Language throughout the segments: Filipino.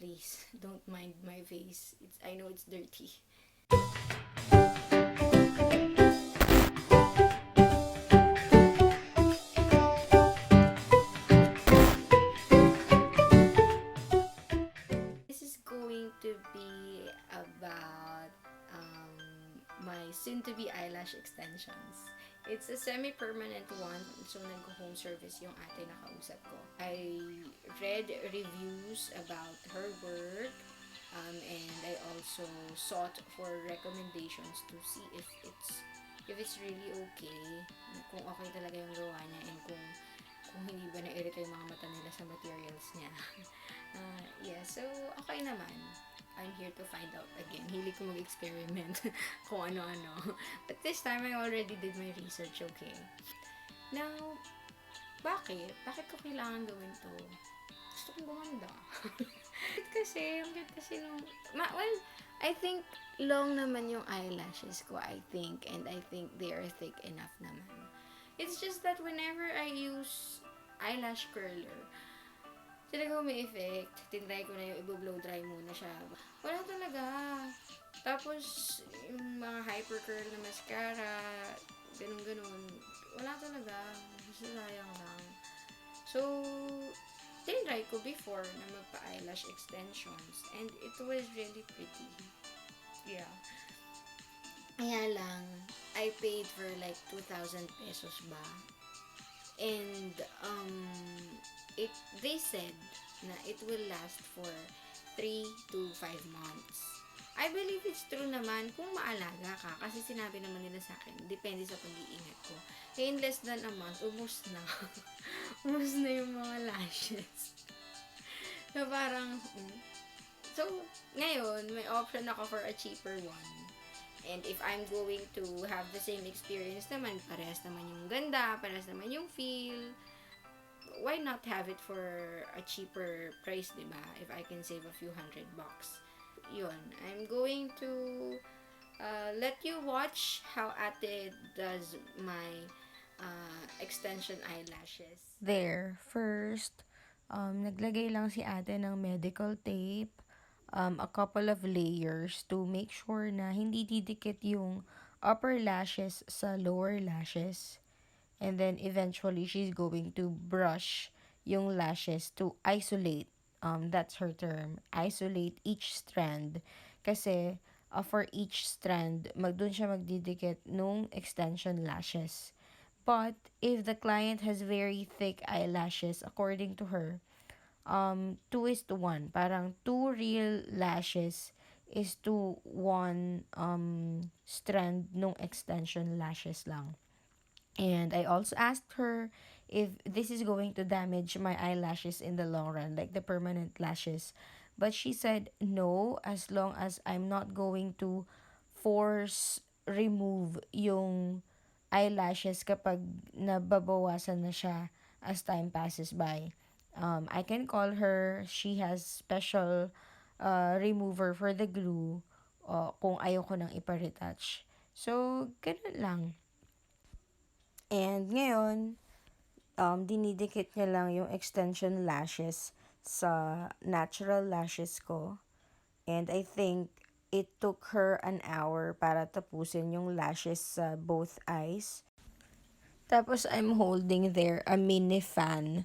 Please, don't mind my face. I know it's dirty. This is going to be about my soon-to-be eyelash extensions. It's a semi-permanent one, so nag-home service yung ate na kausap ko. I read reviews about her work, and I also sought for recommendations to see if it's really okay, kung okay talaga yung gawa niya, and kung hindi ba na-irita yung mga mata nila sa materials niya. Yeah, so okay naman. I'm here to find out again. Hilig ko mag-experiment kung ano-ano. But this time, I already did my research, okay? Now, bakit? Bakit ko kailangan gawin to? Gusto kong gumanda. Ang cute kasi nung... well, I think long naman yung eyelashes ko, I think. And I think they are thick enough naman. It's just that whenever I use eyelash curler, talaga may effect. Tinry ko na yung i-blow dry muna siya. Wala talaga. Tapos, yung mga hyper curl na mascara, ganun-ganun. Wala talaga. Basta sayang lang. So, tinry ko before na magpa-eyelash extensions. And it was really pretty. Yeah. Kaya lang, I paid for like 2,000 pesos ba? And, they said na it will last for 3 to 5 months. I believe it's true naman kung maalaga ka, kasi sinabi naman nila sa akin, depende sa pag-iingat ko. In less than a month, ubos na. Ubos na yung mga lashes. So, parang, so, ngayon, may option ako for a cheaper one. And if I'm going to have the same experience naman, parehas naman yung ganda, parehas naman yung feel, why not have it for a cheaper price, diba? If I can save a few $100. Yun, I'm going to let you watch how ate does my extension eyelashes. There, first, naglagay lang si ate ng medical tape, a couple of layers to make sure na hindi didikit yung upper lashes sa lower lashes. And then eventually she's going to brush yung lashes to isolate. That's her term. Isolate each strand. Kasi for each strand, dun siya magdidikit nung extension lashes. But if the client has very thick eyelashes, according to her, 2:1. Parang 2 real lashes is to 1 strand nung extension lashes lang. And I also asked her if this is going to damage my eyelashes in the long run, like the permanent lashes. But she said no, as long as I'm not going to force remove yung eyelashes kapag nababawasan na siya as time passes by. I can call her. She has special remover for the glue kung ayoko nang ipa-retouch. So, ganun lang. And ngayon, dinidikit niya lang yung extension lashes sa natural lashes ko. And I think it took her an hour para tapusin yung lashes sa both eyes. Tapos I'm holding there a mini fan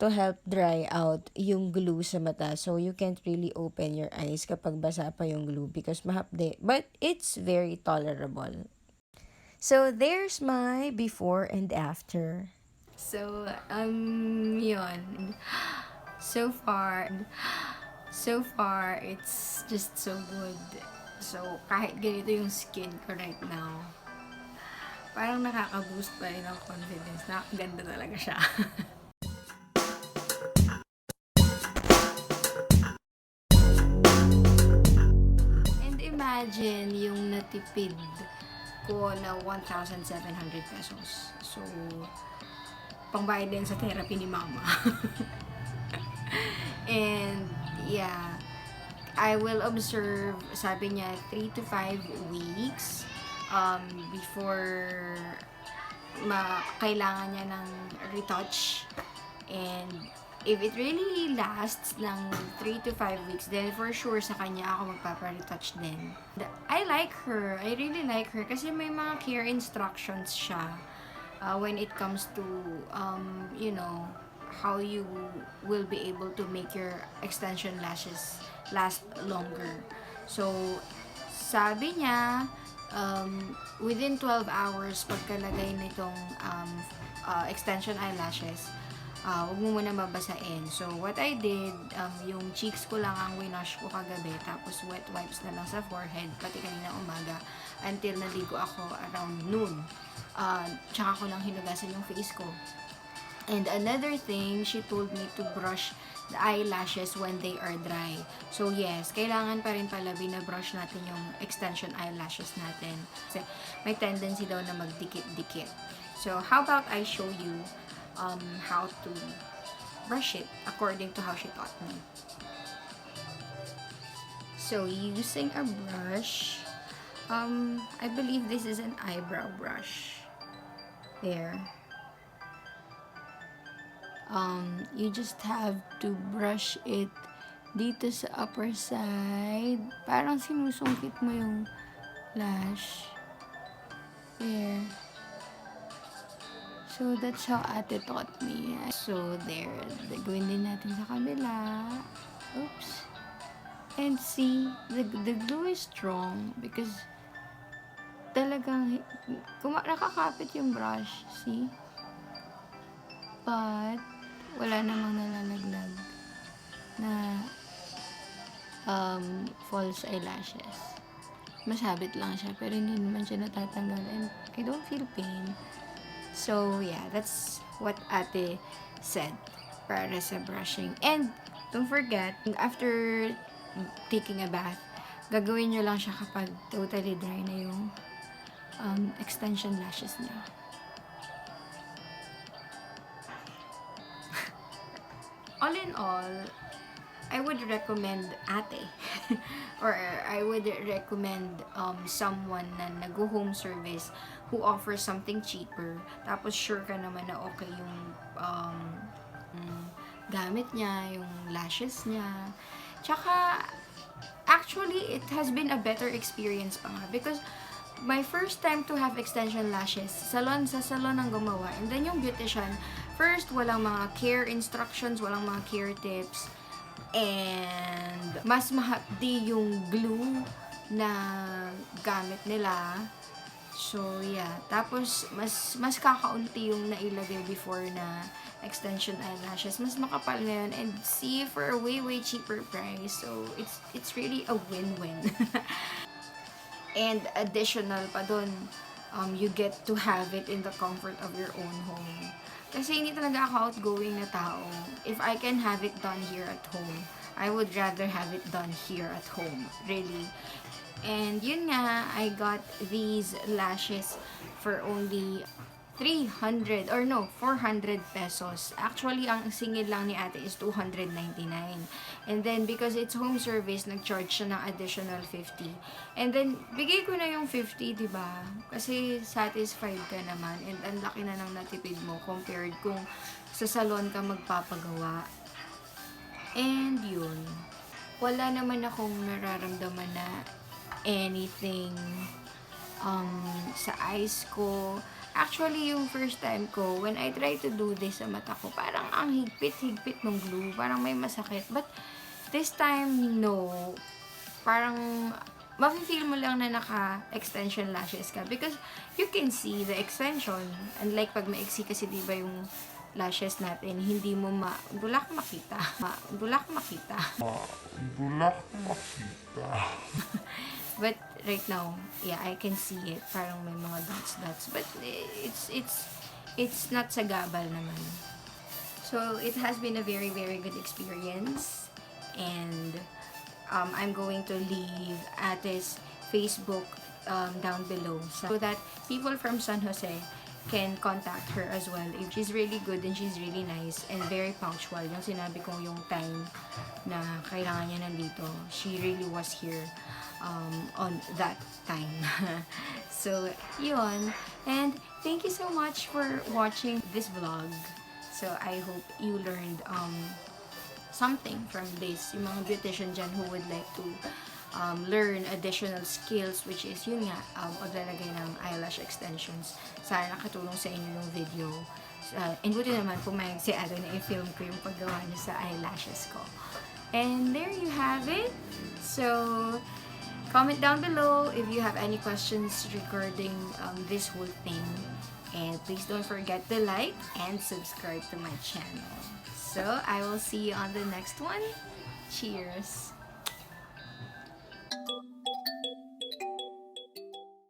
to help dry out yung glue sa mata. So you can't really open your eyes kapag basa pa yung glue because mahapde. But it's very tolerable. So, there's my before and after. So, yun. So far, it's just so good. So, kahit ganito yung skin ko right now, parang nakaka-boost pa rin ng confidence. Nakaganda talaga siya. And imagine yung natipid ko na 1,700 pesos. So, pangbayad din sa therapy ni mama. And, yeah, I will observe, sabi niya, 3 to 5 weeks before kailangan niya ng retouch. And if it really lasts ng 3 to 5 weeks, then for sure sa kanya ako magpapa-retouch din. I like her. I really like her kasi may mga care instructions siya when it comes to, you know, how you will be able to make your extension lashes last longer. So, sabi niya, within 12 hours, pagkalagay nitong extension eyelashes, huwag mo muna babasain. So, what I did, yung cheeks ko lang ang winosh ko kagabi, tapos wet wipes na lang sa forehead, pati kanina umaga, until naligo ako around noon. Tsaka ko lang hinugasan yung face ko. And another thing, she told me to brush the eyelashes when they are dry. So yes, kailangan pa rin pala binabrush natin yung extension eyelashes natin. Kasi may tendency daw na magdikit-dikit. So how about I show you how to brush it according to how she taught me. So using a brush, I believe this is an eyebrow brush. There. You just have to brush it dito sa upper side. Parang sinusungkit mo yung lash. There. So, that's how ate taught me. So, there. Gawin din natin sa kabila. Oops. And see, the glue is strong because talagang nakakapit yung brush. See? But, wala namang nalalaglag na false eyelashes. Masabit lang siya, pero hindi naman siya natatanggal. And I don't feel pain. So, yeah, that's what ate said para sa brushing. And, don't forget, after taking a bath, gagawin nyo lang siya kapag totally dry na yung extension lashes niya. All in all, I would recommend ate or I would recommend someone na nag-home service who offers something cheaper, tapos sure ka naman na okay yung gamit niya, yung lashes niya. Tsaka, actually, it has been a better experience pa nga because my first time to have extension lashes, sa salon ang gumawa, and then yung beautician, first, walang mga care instructions, walang mga care tips, and mas mahapdi yung glue na gamit nila. So, yeah. Tapos, mas kakaunti yung nailagay before na extension eyelashes. Mas makapal na yun. And see, for a way cheaper price. So, it's really a win-win. And additional pa dun, you get to have it in the comfort of your own home. Kasi hindi talaga ako outgoing na tao. If I can have it done here at home, I would rather have it done here at home. Really. And yun nga, I got these lashes for only 400 pesos. Actually, ang singil lang ni ate is 299. And then, because it's home service, nag-charge siya ng additional 50. And then, bigay ko na yung 50, diba? Kasi satisfied ka naman. And ang laki na ng natipid mo compared kung sa salon ka magpapagawa. And yun. Wala naman akong nararamdaman na anything sa eyes ko. Actually, yung first time ko, when I tried to do this sa mata ko, parang ang higpit-higpit ng glue. Parang may masakit. But, this time, no. Parang, mafe-feel mo lang na naka-extension lashes ka. Because, you can see the extension. Unlike pag maiksi kasi diba yung lashes natin, hindi mo bulak makita. Bulak makita. But right now, yeah, I can see it. Parang may mga dots. But it's not sagabal naman. So it has been a very good experience. And I'm going to leave Ate's Facebook down below so that people from San Jose can contact her as well. If she's really good and she's really nice and very punctual. Yung sinabi kong yung time na kailangan niya nandito, she really was here on that time. So, yun. And thank you so much for watching this vlog. So, I hope you learned something from this. Yung mga beautician dyan who would like to learn additional skills, which is yun nga, paglalagay ng eyelash extensions. Sana nakatulong sa inyo yung video. And buti naman, pumayag si Ado na i-film ko yung paggawa niya sa eyelashes ko. And there you have it. So, comment down below if you have any questions regarding this whole thing. And please don't forget to like and subscribe to my channel. So, I will see you on the next one. Cheers!